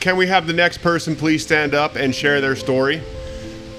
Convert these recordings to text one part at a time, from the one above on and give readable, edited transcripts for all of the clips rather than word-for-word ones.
Can we have the next person please stand up and share their story?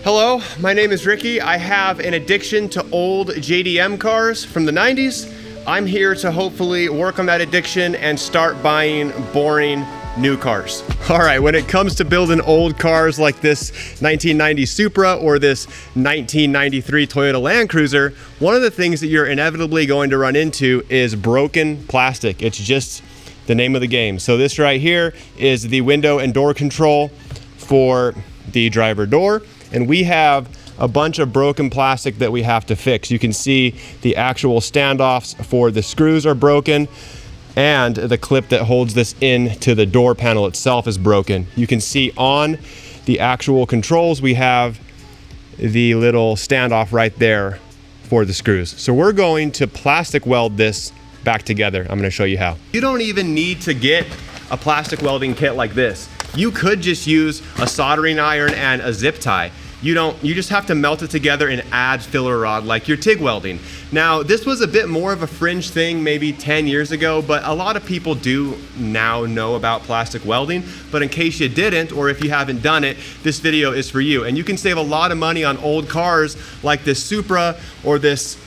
Hello, my name is Ricky. I have an addiction to old JDM cars from the 90s. I'm here to hopefully work on that addiction and start buying boring new cars. All right, when it comes to building old cars like this 1990 Supra or this 1993 Toyota Land Cruiser, one of the things that you're inevitably going to run into is broken plastic. It's just the name of the game. So this right here is the window and door control for the driver door. And we have a bunch of broken plastic that we have to fix. You can see the actual standoffs for the screws are broken, and the clip that holds this in to the door panel itself is broken. You can see on the actual controls, we have the little standoff right there for the screws. So we're going to plastic weld this back together. I'm gonna show you how. You don't even need to get a plastic welding kit like this. You could just use a soldering iron and a zip tie. You just have to melt it together and add filler rod like your TIG welding. Now, this was a bit more of a fringe thing maybe 10 years ago, but a lot of people do now know about plastic welding. But in case you didn't, or if you haven't done it, this video is for you. And you can save a lot of money on old cars like this Supra or this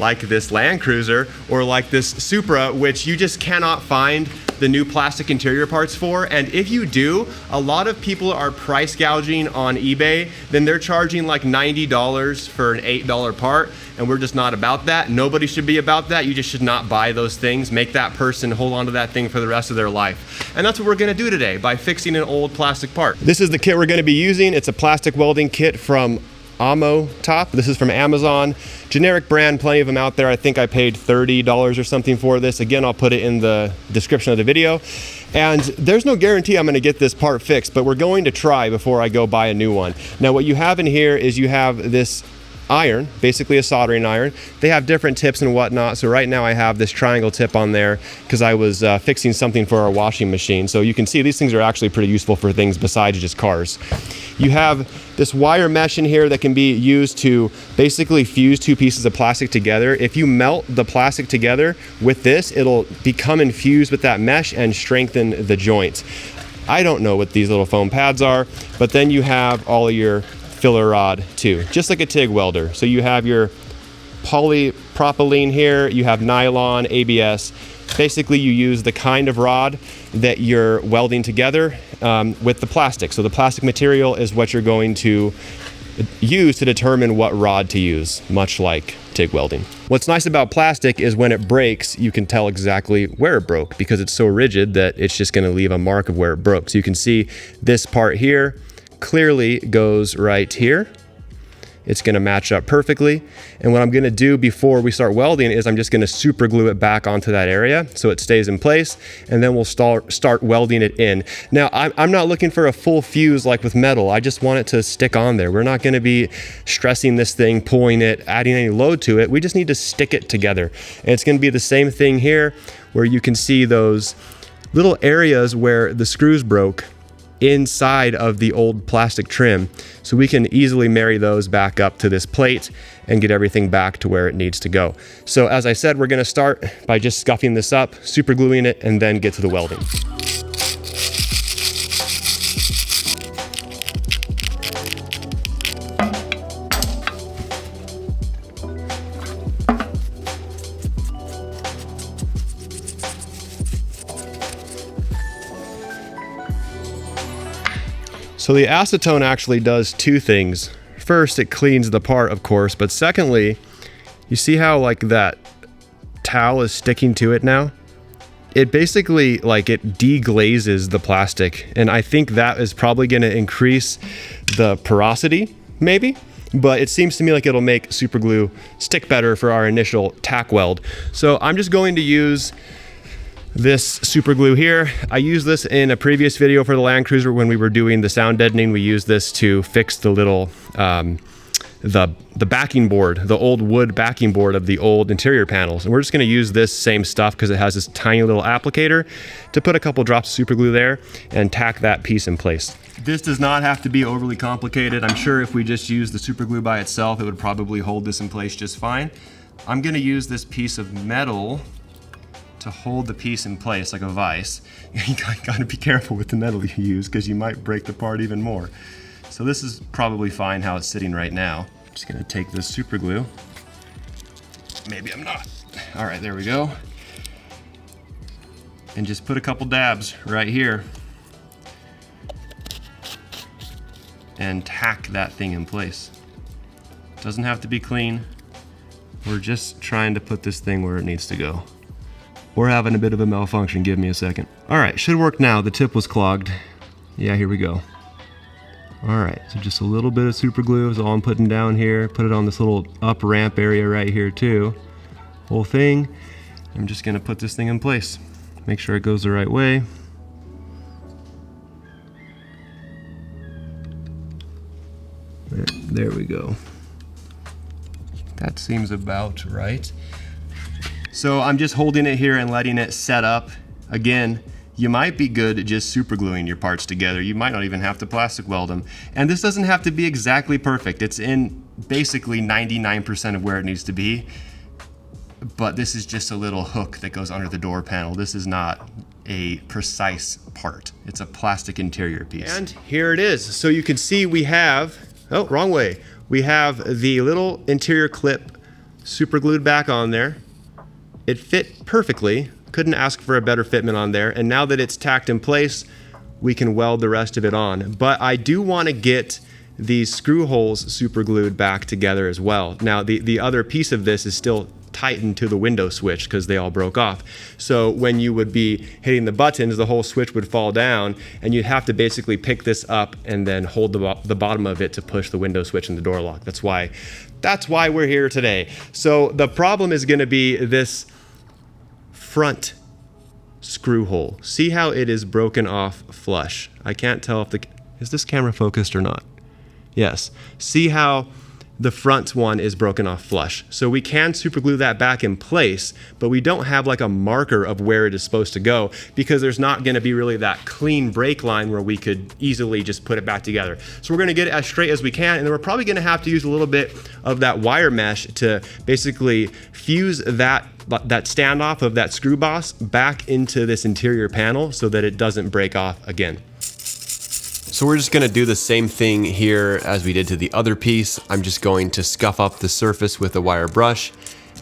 like this Land Cruiser or like this Supra, which you just cannot find the new plastic interior parts for. And if you do, a lot of people are price gouging on eBay. Then they're charging like $90 for an $8 part, and we're just not about that. Nobody should be about that. You just should not buy those things. Make that person hold on to that thing for the rest of their life. And that's what we're gonna do today by fixing an old plastic part. This is the kit we're gonna be using. It's a plastic welding kit from Amo Top. This is from Amazon. Generic brand, plenty of them out there. I think I paid $30 or something for this. Again, I'll put it in the description of the video. And there's no guarantee I'm gonna get this part fixed, but we're going to try before I go buy a new one. Now, what you have in here is you have this iron, basically a soldering iron. They have different tips and whatnot. So right now I have this triangle tip on there because I was fixing something for our washing machine. So you can see these things are actually pretty useful for things besides just cars. You have this wire mesh in here that can be used to basically fuse two pieces of plastic together. If you melt the plastic together with this, it'll become infused with that mesh and strengthen the joints. I don't know what these little foam pads are, but then you have all of your filler rod too, just like a TIG welder. So you have your polypropylene here, you have nylon, ABS. Basically you use the kind of rod that you're welding together with the plastic. So the plastic material is what you're going to use to determine what rod to use, much like TIG welding. What's nice about plastic is when it breaks, you can tell exactly where it broke because it's so rigid that it's just gonna leave a mark of where it broke. So you can see this part here clearly goes right here. It's gonna match up perfectly. And what I'm gonna do before we start welding is I'm just gonna super glue it back onto that area so it stays in place, and then we'll start welding it in. Now, I'm not looking for a full fuse like with metal. I just want it to stick on there. We're not gonna be stressing this thing, pulling it, adding any load to it. We just need to stick it together. And it's gonna be the same thing here where you can see those little areas where the screws broke inside of the old plastic trim. So we can easily marry those back up to this plate and get everything back to where it needs to go. So as I said, we're gonna start by just scuffing this up, super gluing it, and then get to the welding. So the acetone actually does two things. First, it cleans the part, of course, but secondly, you see how like that towel is sticking to it now? It basically like it deglazes the plastic, and I think that is probably gonna increase the porosity, maybe? But it seems to me like it'll make super glue stick better for our initial tack weld. So I'm just going to use this super glue here. I used this in a previous video for the Land Cruiser when we were doing the sound deadening. We used this to fix the little the backing board, the old wood backing board of the old interior panels. And we're just gonna use this same stuff because it has this tiny little applicator to put a couple drops of super glue there and tack that piece in place. This does not have to be overly complicated. I'm sure if we just use the super glue by itself, it would probably hold this in place just fine. I'm gonna use this piece of metal to hold the piece in place like a vise. You gotta be careful with the metal you use because you might break the part even more. So this is probably fine how it's sitting right now. I'm just gonna take this super glue. Maybe I'm not. All right, there we go. And just put a couple dabs right here and tack that thing in place. Doesn't have to be clean. We're just trying to put this thing where it needs to go. We're having a bit of a malfunction, give me a second. All right, should work now. The tip was clogged. Yeah, here we go. All right, so just a little bit of super glue is all I'm putting down here. Put it on this little up ramp area right here too. Whole thing. I'm just gonna put this thing in place. Make sure it goes the right way. There we go. That seems about right. So I'm just holding it here and letting it set up. Again, you might be good at just super gluing your parts together. You might not even have to plastic weld them. And this doesn't have to be exactly perfect. It's in basically 99% of where it needs to be. But this is just a little hook that goes under the door panel. This is not a precise part. It's a plastic interior piece. And here it is. So you can see we have, oh, wrong way. We have the little interior clip super glued back on there. It fit perfectly. Couldn't ask for a better fitment on there. And now that it's tacked in place, we can weld the rest of it on. But I do want to get these screw holes super glued back together as well. Now the other piece of this is still tightened to the window switch because they all broke off. So when you would be hitting the buttons, the whole switch would fall down and you'd have to basically pick this up and then hold the bottom of it to push the window switch and the door lock. That's why we're here today. So the problem is going to be this front screw hole. See how it is broken off flush. I can't tell if is this camera focused or not? Yes. See how the front one is broken off flush. So we can super glue that back in place, but we don't have like a marker of where it is supposed to go because there's not gonna be really that clean break line where we could easily just put it back together. So we're gonna get it as straight as we can, and then we're probably gonna have to use a little bit of that wire mesh to basically fuse that standoff of that screw boss back into this interior panel so that it doesn't break off again. So we're just gonna do the same thing here as we did to the other piece. I'm just going to scuff up the surface with a wire brush,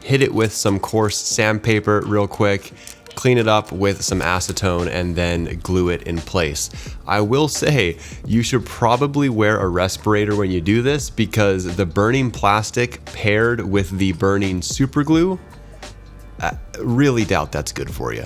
hit it with some coarse sandpaper real quick, clean it up with some acetone, and then glue it in place. I will say, you should probably wear a respirator when you do this because the burning plastic paired with the burning super glue, I really doubt that's good for you.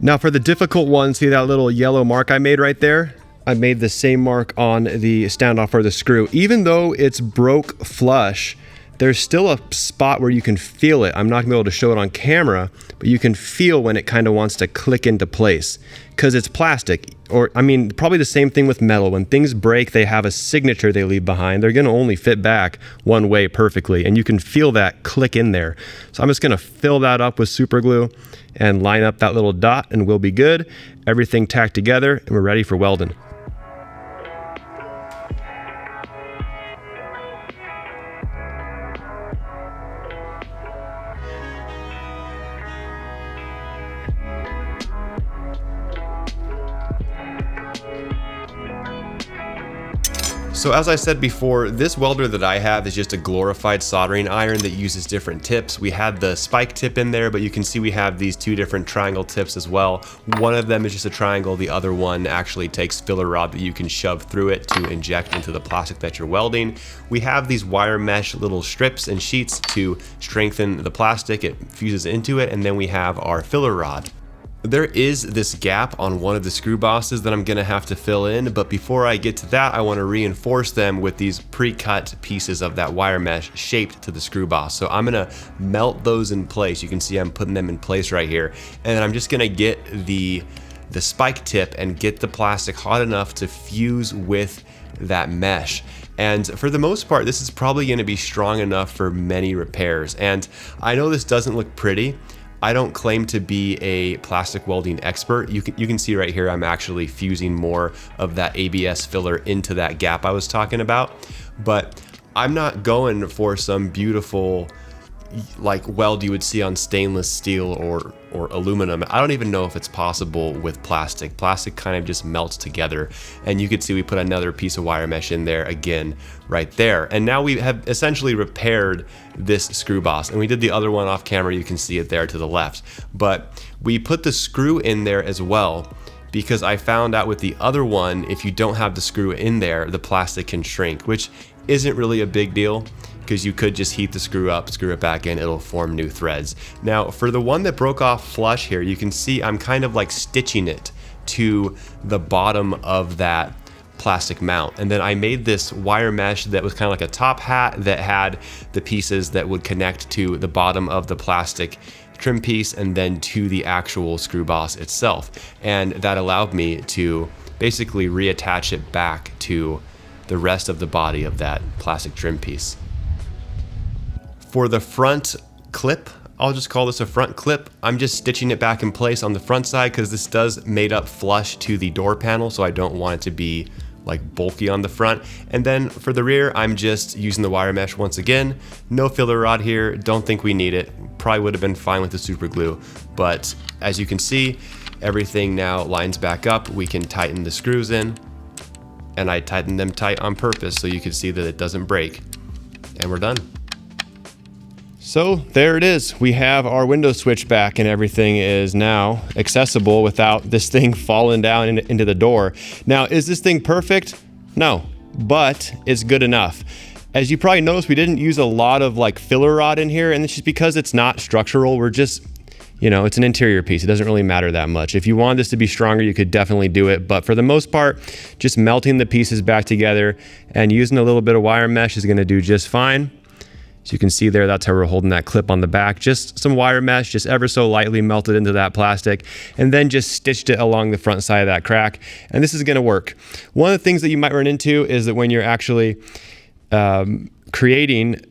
Now for the difficult one, see that little yellow mark I made right there? I made the same mark on the standoff for the screw. Even though it's broke flush, there's still a spot where you can feel it. I'm not gonna be able to show it on camera, but you can feel when it kind of wants to click into place because it's plastic. Or, I mean, probably the same thing with metal. When things break, they have a signature they leave behind. They're gonna only fit back one way perfectly, and you can feel that click in there. So I'm just gonna fill that up with super glue and line up that little dot and we'll be good. Everything tacked together and we're ready for welding. So as I said before, this welder that I have is just a glorified soldering iron that uses different tips. We had the spike tip in there, but you can see we have these two different triangle tips as well. One of them is just a triangle, the other one actually takes filler rod that you can shove through it to inject into the plastic that you're welding. We have these wire mesh little strips and sheets to strengthen the plastic, it fuses into it, and then we have our filler rod. There is this gap on one of the screw bosses that I'm gonna have to fill in, but before I get to that, I wanna reinforce them with these pre-cut pieces of that wire mesh shaped to the screw boss. So I'm gonna melt those in place. You can see I'm putting them in place right here. And then I'm just gonna get the spike tip and get the plastic hot enough to fuse with that mesh. And for the most part, this is probably gonna be strong enough for many repairs. And I know this doesn't look pretty, I don't claim to be a plastic welding expert. You can see right here, I'm actually fusing more of that ABS filler into that gap I was talking about. But I'm not going for some beautiful like weld you would see on stainless steel or aluminum. I don't even know if it's possible with plastic. Plastic kind of just melts together. And you could see we put another piece of wire mesh in there again right there. And now we have essentially repaired this screw boss. And we did the other one off camera. You can see it there to the left. But we put the screw in there as well, because I found out with the other one, if you don't have the screw in there, the plastic can shrink, which isn't really a big deal, because you could just heat the screw up, screw it back in, it'll form new threads. Now, for the one that broke off flush here, you can see I'm kind of like stitching it to the bottom of that plastic mount. And then I made this wire mesh that was kind of like a top hat that had the pieces that would connect to the bottom of the plastic trim piece and then to the actual screw boss itself. And that allowed me to basically reattach it back to the rest of the body of that plastic trim piece. For the front clip, I'll just call this a front clip, I'm just stitching it back in place on the front side because this does made up flush to the door panel, so I don't want it to be like bulky on the front. And then for the rear, I'm just using the wire mesh once again. No filler rod here, don't think we need it. Probably would have been fine with the super glue, but as you can see, everything now lines back up. We can tighten the screws in, and I tightened them tight on purpose so you can see that it doesn't break, and we're done. So there it is. We have our window switch back and everything is now accessible without this thing falling down into the door. Now, is this thing perfect? No, but it's good enough. As you probably noticed, we didn't use a lot of like filler rod in here, and it's just because it's not structural. We're just, you know, it's an interior piece. It doesn't really matter that much. If you want this to be stronger, you could definitely do it. But for the most part, just melting the pieces back together and using a little bit of wire mesh is gonna do just fine. So you can see there, that's how we're holding that clip on the back. Just some wire mesh, just ever so lightly melted into that plastic, and then just stitched it along the front side of that crack. And this is gonna work. One of the things that you might run into is that when you're actually creating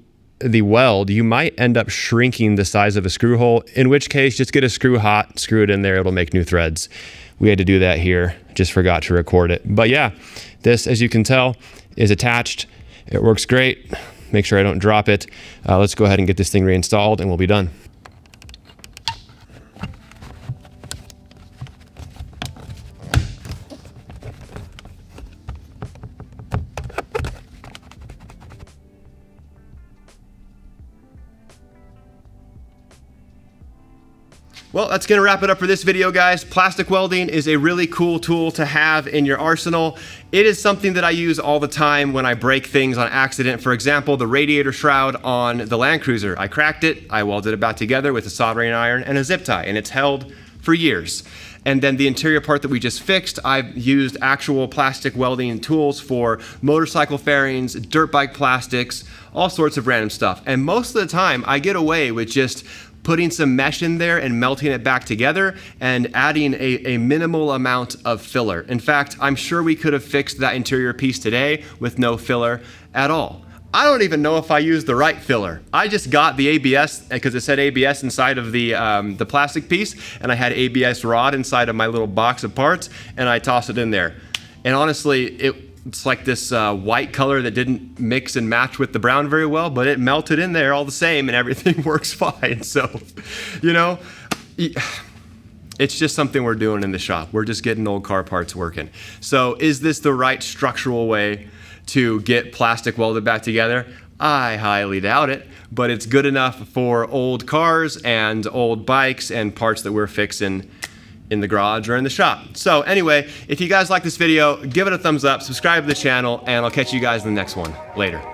the weld, you might end up shrinking the size of a screw hole, in which case just get a screw hot, screw it in there, it'll make new threads. We had to do that here, just forgot to record it. But yeah, this, as you can tell, is attached. It works great. Make sure I don't drop it. Let's go ahead and get this thing reinstalled and we'll be done. Well, that's gonna wrap it up for this video, guys. Plastic welding is a really cool tool to have in your arsenal. It is something that I use all the time when I break things on accident. For example, the radiator shroud on the Land Cruiser. I cracked it, I welded it back together with a soldering iron and a zip tie, and it's held for years. And then the interior part that we just fixed, I've used actual plastic welding tools for motorcycle fairings, dirt bike plastics, all sorts of random stuff. And most of the time, I get away with just putting some mesh in there and melting it back together and adding a minimal amount of filler. In fact, I'm sure we could have fixed that interior piece today with no filler at all. I don't even know if I used the right filler. I just got the ABS, because it said ABS inside of the plastic piece, and I had ABS rod inside of my little box of parts, and I tossed it in there. And honestly, it's like this white color that didn't mix and match with the brown very well, but it melted in there all the same and everything works fine. So, you know, it's just something we're doing in the shop. We're just getting old car parts working. So is this the right structural way to get plastic welded back together? I highly doubt it, but it's good enough for old cars and old bikes and parts that we're fixing in the garage or in the shop. So anyway, if you guys like this video, give it a thumbs up, subscribe to the channel, and I'll catch you guys in the next one. Later.